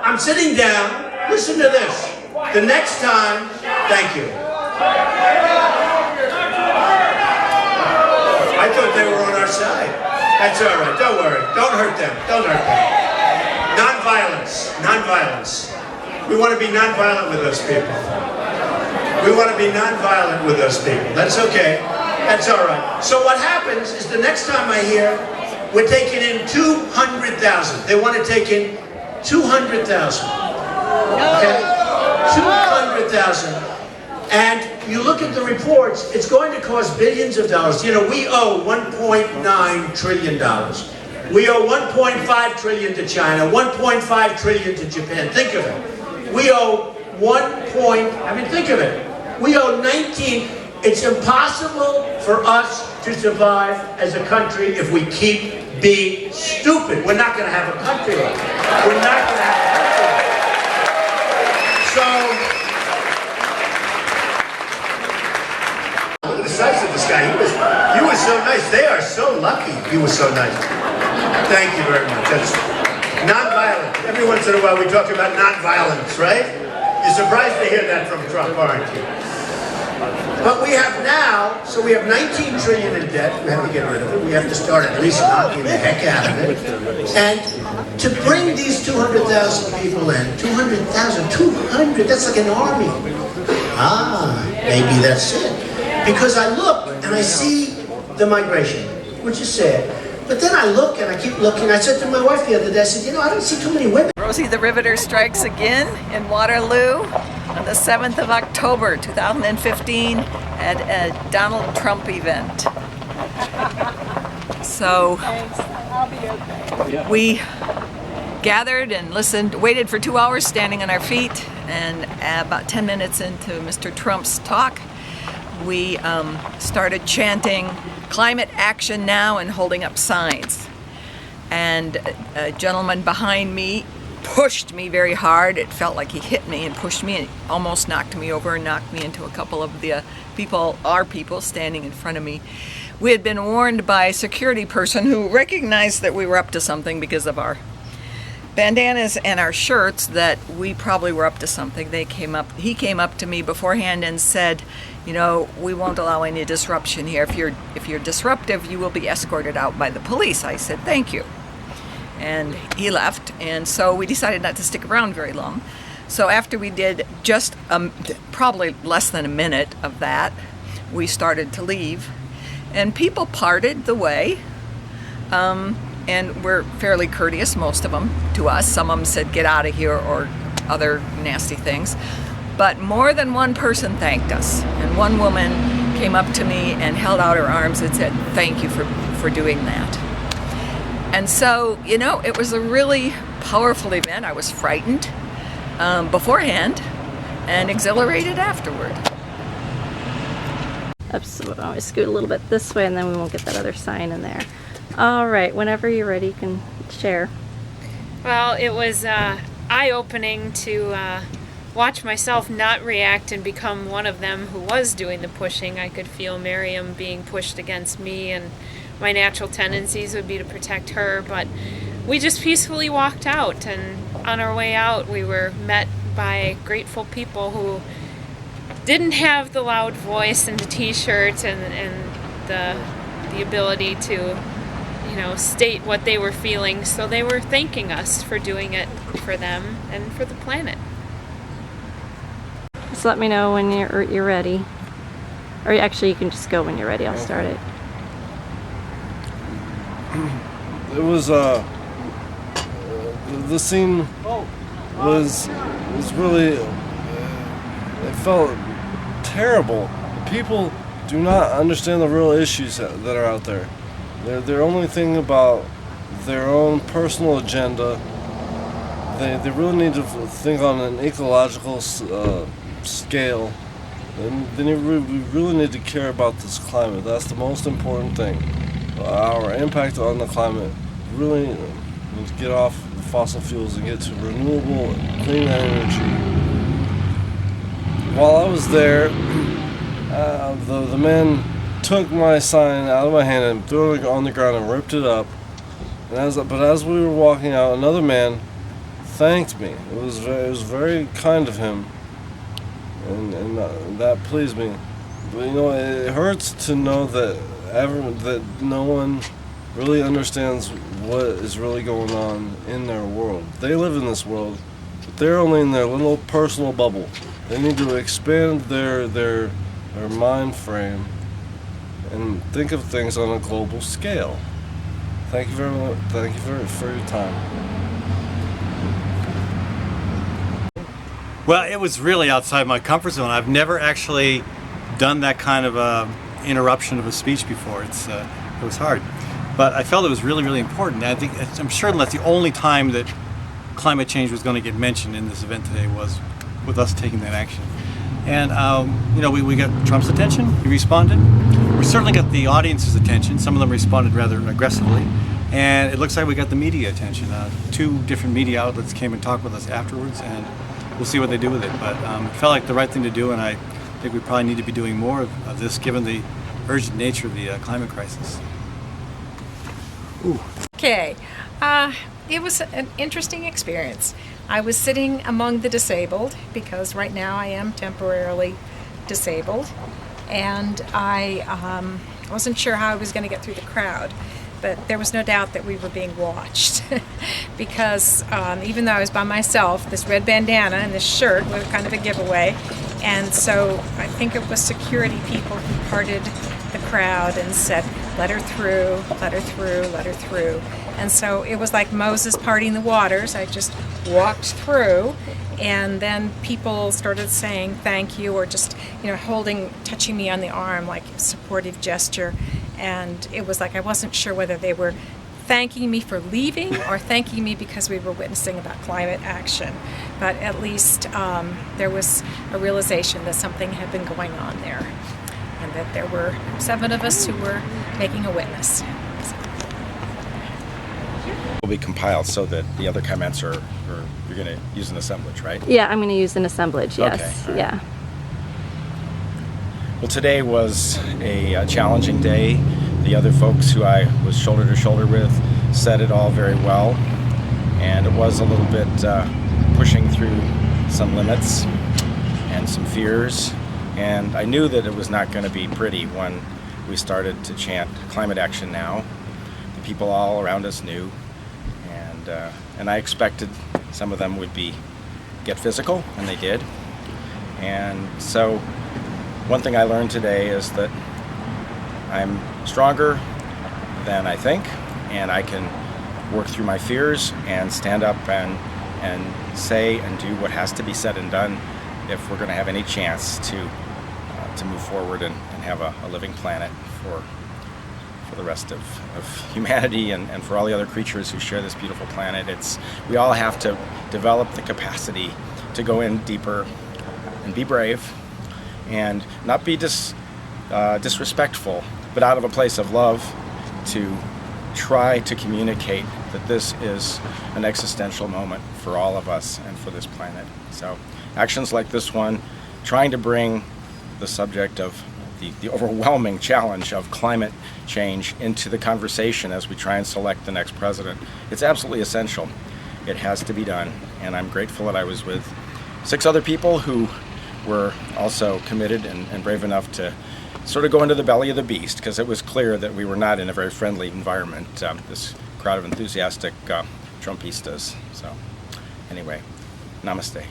I'm sitting down. Listen to this. The next time, thank you. I thought they were on our side. That's all right. Don't worry. Don't hurt them. Don't hurt them. Non-violence. Non-violence. We want to be non-violent with those people. We want to be non-violent with those people. That's okay. That's all right. So what happens is the next time I hear we're taking in 200,000. They want to take in 200,000. Okay? 200,000. And you look at the reports, it's going to cost billions of dollars. You know, we owe $1.9 trillion. We owe $1.5 trillion to China, $1.5 trillion to Japan. Think of it. We owe think of it. We owe 19. It's impossible for us to survive as a country if we keep being stupid. We're not going to have a country like that. We're not going to have a country like that. So, look at the size of this guy. You were so nice. They are so lucky you were so nice. Thank you very much. That's non-violent. Every once in a while we talk about non-violence, right? You're surprised to hear that from Trump, aren't you? But we have now, so we have 19 trillion in debt. We have to get rid of it. We have to start at least knocking the heck out of it. And to bring these 200,000 people in, 200,000, that's like an army. Maybe that's it. Because I look and I see the migration, which is sad. But then I look and I keep looking. I said to my wife the other day, I said, I don't see too many women. Rosie the Riveter strikes again in Waterloo on the 7th of October 2015 at a Donald Trump event. So we gathered and listened, waited for 2 hours standing on our feet, and about 10 minutes into Mr. Trump's talk, we started chanting "Climate Action Now" and holding up signs. And a gentleman behind me pushed me very hard. It felt like he hit me and pushed me and almost knocked me over and knocked me into a couple of the our people standing in front of me. We had been warned by a security person who recognized that we were up to something because of our bandanas and our shirts, that we probably were up to something. He came up to me beforehand and said, we won't allow any disruption here. If you're disruptive, you will be escorted out by the police. I said, thank you. And he left, and so we decided not to stick around very long. So after we did just probably less than a minute of that, we started to leave, and people parted the way, and were fairly courteous, most of them, to us. Some of them said, get out of here, or other nasty things. But more than one person thanked us, and one woman came up to me and held out her arms and said, thank you for doing that. And so, it was a really powerful event. I was frightened beforehand and exhilarated afterward. Oops, we'll always scoot a little bit this way and then we won't get that other sign in there. All right, whenever you're ready, you can share. Well, it was eye-opening to watch myself not react and become one of them who was doing the pushing. I could feel Miriam being pushed against me, and my natural tendencies would be to protect her, but we just peacefully walked out, and on our way out we were met by grateful people who didn't have the loud voice and the t-shirt and the ability to state what they were feeling, so they were thanking us for doing it for them and for the planet. Just let me know when you're ready, or actually you can just go when you're ready. I'll start it. It was the scene was really, it felt terrible. People do not understand the real issues that are out there. They're only thinking about their own personal agenda. They really need to think on an ecological scale. And we really need to care about this climate. That's the most important thing. Our impact on the climate. Really need to get off the fossil fuels and get to renewable, clean energy. While I was there, the man took my sign out of my hand and threw it on the ground and ripped it up. But as we were walking out, another man thanked me. It was very kind of him, and that pleased me. But it hurts to know that no one really understands what is really going on in their world. They live in this world, but they're only in their little personal bubble. They need to expand their mind frame and think of things on a global scale. Thank you very much. Thank you for your time. Well, it was really outside my comfort zone. I've never actually done that kind of interruption of a speech before. It was hard, but I felt it was really, really important. I'm sure that's the only time that climate change was going to get mentioned in this event today was with us taking that action. And we got Trump's attention. He responded. We certainly got the audience's attention. Some of them responded rather aggressively, and it looks like we got the media attention. 2 different media outlets came and talked with us afterwards, and we'll see what they do with it. But it felt like the right thing to do, and I think we probably need to be doing more of this given the urgent nature of the climate crisis. Okay, it was an interesting experience. I was sitting among the disabled because right now I am temporarily disabled, and I wasn't sure how I was going to get through the crowd, but there was no doubt that we were being watched because even though I was by myself, this red bandana and this shirt were kind of a giveaway, and so I think it was security people who parted the crowd and said, "Let her through, let her through, let her through." And so it was like Moses parting the waters. I just walked through, and then people started saying thank you, or just touching me on the arm like a supportive gesture. And it was like I wasn't sure whether they were thanking me for leaving or thanking me because we were witnessing about climate action. But at least there was a realization that something had been going on there, and that there were 7 of us who were making a witness. Will be compiled so that the other comments you're going to use an assemblage, right? Yeah, I'm going to use an assemblage, yes. Okay, right. Yeah. Well, today was a challenging day. The other folks who I was shoulder to shoulder with said it all very well, and it was a little bit pushing through some limits and some fears, and I knew that it was not going to be pretty when we started to chant climate action now. The people all around us knew, and I expected some of them would get physical, and they did. And so one thing I learned today is that I'm stronger than I think, and I can work through my fears and stand up and say and do what has to be said and done if we're going to have any chance to move forward and have a living planet for the rest of humanity and for all the other creatures who share this beautiful planet. We all have to develop the capacity to go in deeper and be brave and not be disrespectful, but out of a place of love to try to communicate that this is an existential moment for all of us and for this planet. So actions like this one, trying to bring the subject of the overwhelming challenge of climate change into the conversation as we try and select the next president, it's absolutely essential. It has to be done, and I'm grateful that I was with 6 other people who were also committed and brave enough to sort of go into the belly of the beast, because it was clear that we were not in a very friendly environment, this crowd of enthusiastic Trumpistas. So anyway, namaste.